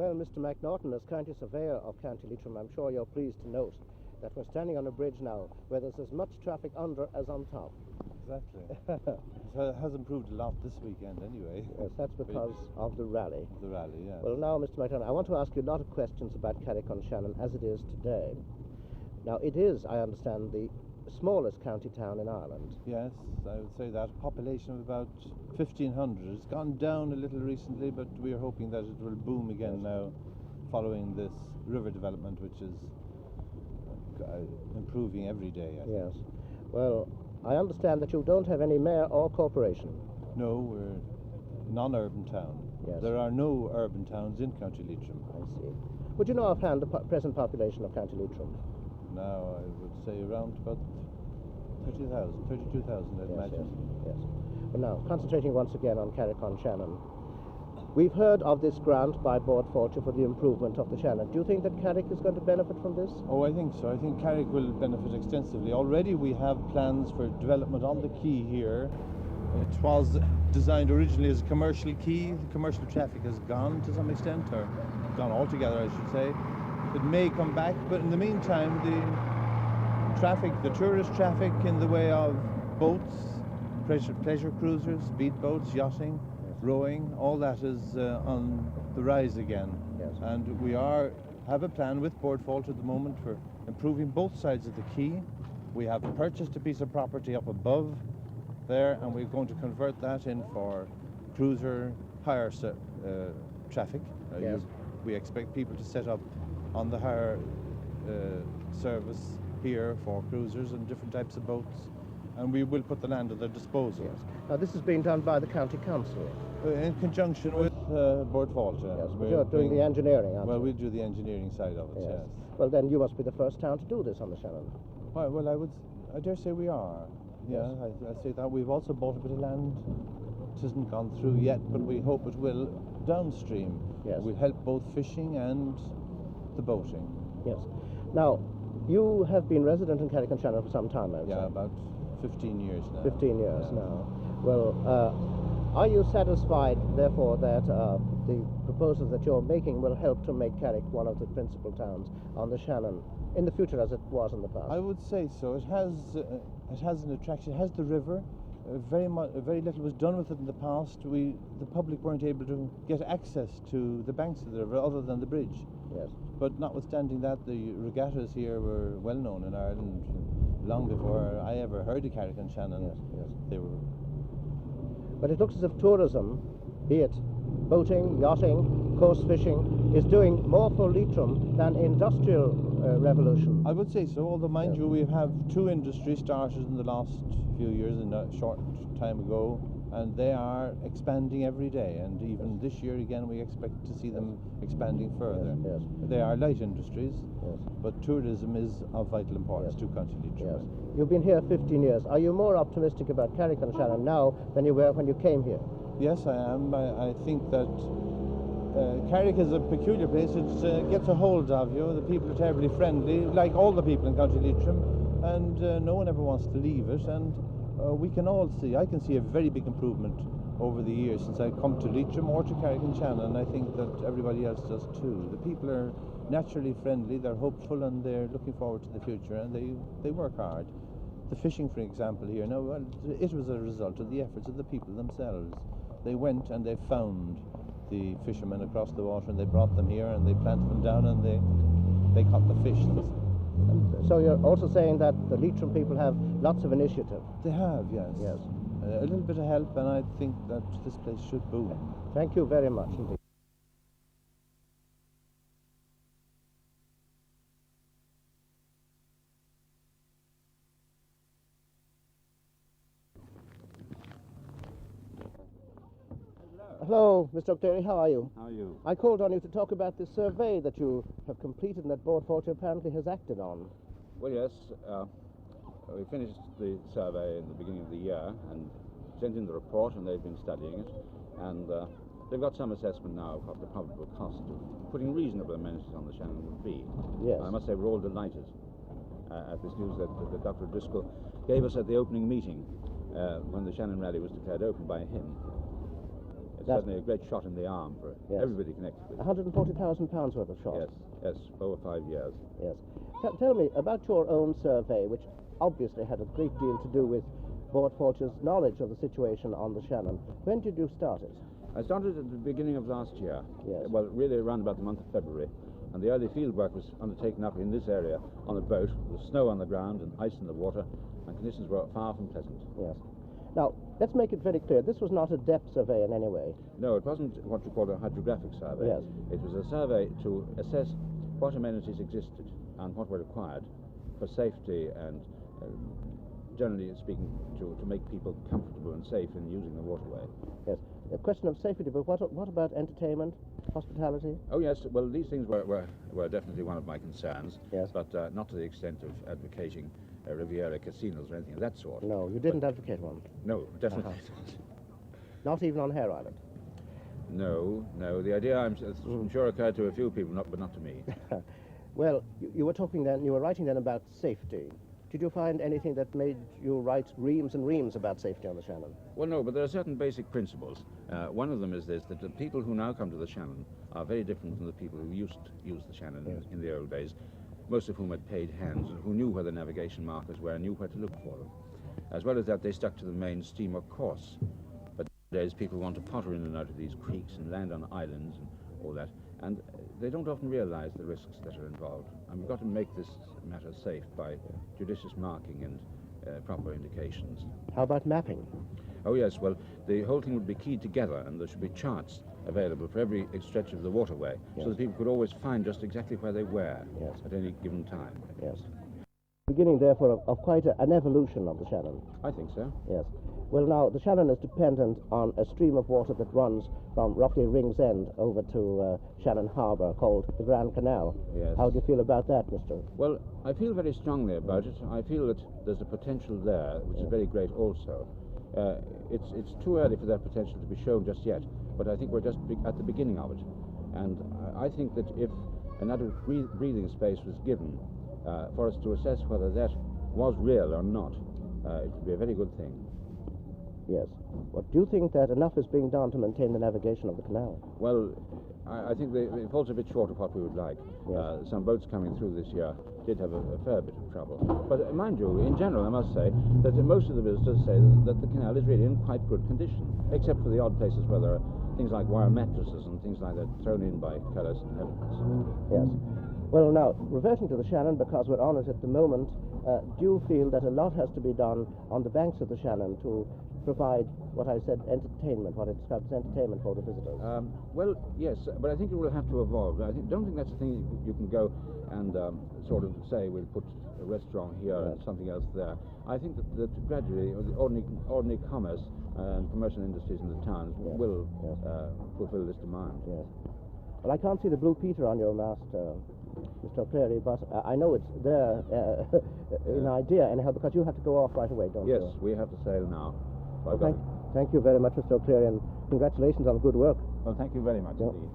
Well, Mr. McNaughton, as County Surveyor of County Leitrim, I'm sure you're pleased to note that we're standing on a bridge now where there's as much traffic under as on top. Exactly. It has improved a lot this weekend anyway. Yes, that's because of the rally. The rally, yeah. Well, now, Mr. McNaughton, I want to ask you a lot of questions about Carrick-On-Shannon as it is today. Now, it is, I understand, the smallest county town in Ireland. Yes, I would say that. A population of about 1,500. It's gone down a little recently, but we are hoping that it will boom again now following this river development, which is improving every day. Yes. Well, I understand that you don't have any mayor or corporation. No, we're a non-urban town. Yes. There are no urban towns in County Leitrim. I see. Would you know offhand the present population of County Leitrim? Now, I would say around about 30,000, 32,000, I'd imagine. Yes. Well, now, concentrating once again on Carrick-On-Shannon, we've heard of this grant by Bord Fáilte for the improvement of the Shannon. Do you think that Carrick is going to benefit from this? Oh, I think so. I think Carrick will benefit extensively. Already we have plans for development on the quay here. It was designed originally as a commercial quay. The commercial traffic has gone to some extent, or gone altogether, I should say. It may come back, but in the meantime, the traffic, the tourist traffic in the way of boats, pleasure cruisers, speedboats, yachting, rowing, all that is on the rise again. Yes. And we have a plan with Bord Fáilte at the moment for improving both sides of the quay. We have purchased a piece of property up above there, and we're going to convert that in for cruiser hire traffic. Yes. We expect people to set up on the hire service here for cruisers and different types of boats, and we will put the land at their disposal. Yes. Now, this is being done by the County Council. In conjunction with Bord Fáilte. Yes, but you're doing the engineering, aren't you? Well, we do the engineering side of it, yes. Well, then you must be the first town to do this on the Shannon. Well, I dare say we are. Yeah, Yes. I say that. We've also bought a bit of land. It hasn't gone through yet, but we hope it will downstream. Yes. We'll help both fishing and the boating. Yes. Now, you have been resident in Carrick-On-Shannon for some time, I would say. Yeah, about 15 years now. 15 years Yeah. now. Well, are you satisfied, therefore, that the proposals that you're making will help to make Carrick one of the principal towns on the Shannon in the future as it was in the past? I would say so. It has an attraction. It has the river. Very little was done with it in the past. The public weren't able to get access to the banks of the river other than the bridge. Yes. But notwithstanding that, the regattas here were well known in Ireland long before I ever heard of Carrick-On-Shannon. Yes. They were. But it looks as if tourism, be it boating, yachting, coast fishing, is doing more for Leitrim than industrial revolution. I would say so, although mind you, we have two industries started in the last few years, in a short time ago, and they are expanding every day, and even this year again we expect to see them expanding further. Yes. They are light industries, Yes. but tourism is of vital importance Yes. to County Leitrim. Yes. You've been here 15 years. Are you more optimistic about Carrick-On-Shannon now than you were when you came here? Yes, I am. I think that Carrick is a peculiar place. It gets a hold of you. The people are terribly friendly, like all the people in County Leitrim, and no one ever wants to leave it. And I can see a very big improvement over the years since I've come to Leitrim or to Carrick-On-Shannon, and I think that everybody else does too. The people are naturally friendly, they're hopeful, and they're looking forward to the future, and they work hard. The fishing, for example, here, now, well, it was a result of the efforts of the people themselves. They went and they found the fishermen across the water, and they brought them here, and they planted them down, and they caught the fish. So you're also saying that the Leitrim people have lots of initiative? They have, yes. Yes. A little bit of help, and I think that this place should boom. Thank you very much indeed. Hello, Mr. O'Cleary, how are you? How are you? I called on you to talk about the survey that you have completed and that Bord Fáilte apparently has acted on. Well, yes, we finished the survey in the beginning of the year and sent in the report, and they've been studying it, and they've got some assessment now of what the probable cost of putting reasonable amenities on the Shannon would be. Yes. I must say we're all delighted at this news that Dr. Driscoll gave us at the opening meeting when the Shannon Rally was declared open by him. It's That's certainly a great shot in the arm for Yes. everybody connected with it. £140,000 worth of shot. Yes, over 5 years. Yes. Tell me about your own survey, which obviously had a great deal to do with Bord Fáilte's knowledge of the situation on the Shannon. When did you start it? I started at the beginning of last year. Yes. Well, really around about the month of February. And the early field work was undertaken up in this area on a boat with snow on the ground and ice in the water, and conditions were far from pleasant. Yes. Now, let's make it very clear. This was not a depth survey in any way. No, it wasn't what you call a hydrographic survey. Yes. It was a survey to assess what amenities existed and what were required for safety and, generally speaking, to make people comfortable and safe in using the waterway. Yes. A question of safety, but what about entertainment, hospitality? Oh, yes. Well, these things were definitely one of my concerns. Yes. But not to the extent of advocating Riviera casinos or anything of that sort. No, you didn't advocate one. No, definitely Not even on Hare Island. No. The idea, I'm sure, occurred to a few people, but not to me. Well, you were writing then about safety. Did you find anything that made you write reams and reams about safety on the Shannon? Well, no, but there are certain basic principles. One of them is this, that the people who now come to the Shannon are very different from the people who used to use the Shannon in the old days, most of whom had paid hands and who knew where the navigation markers were and knew where to look for them. As well as that, they stuck to the main steamer course. But nowadays, people want to potter in and out of these creeks and land on islands and all that, and they don't often realize the risks that are involved. And we've got to make this matter safe by judicious marking and proper indications. How about mapping? Oh, yes, well, the whole thing would be keyed together, and there should be charts available for every stretch of the waterway, so that people could always find just exactly where they were at any given time. Yes. Beginning, therefore, of quite an evolution of the Shannon. I think so. Yes. Well, now, the Shannon is dependent on a stream of water that runs from roughly Ringsend over to Shannon Harbour, called the Grand Canal. Yes. How do you feel about that, Mr.? Well, I feel very strongly about it. I feel that there's a potential there, which is very great also. It's too early for that potential to be shown just yet, but I think we're just at the beginning of it. And I think that if another breathing space was given for us to assess whether that was real or not, it would be a very good thing. Yes. Well, do you think that enough is being done to maintain the navigation of the canal? Well, I think it falls a bit short of what we would like. Yes. Some boats coming through this year did have a fair bit of trouble. But mind you, in general, I must say that most of the visitors say that the canal is really in quite good condition, except for the odd places where there are things like wire mattresses and things like that thrown in by fellows and helpers. Yes. Well, now, reverting to the Shannon, because we're on it at the moment, do you feel that a lot has to be done on the banks of the Shannon to provide what I said, entertainment, what I described as entertainment for the visitors? Well, yes, but I think it will have to evolve. Don't think that's a thing you can go and sort of say we'll put a restaurant here and something else there. I think that gradually the ordinary commerce and commercial industries in the towns will fulfill this demand. Yes. Well, I can't see the Blue Peter on your mast, Mr. O'Cleary, but I know it's there in idea anyhow, because you have to go off right away, don't you? Yes, we have to sail now. Well, thank you very much, Mr. O'Cleary, and congratulations on the good work. Well, thank you very much indeed.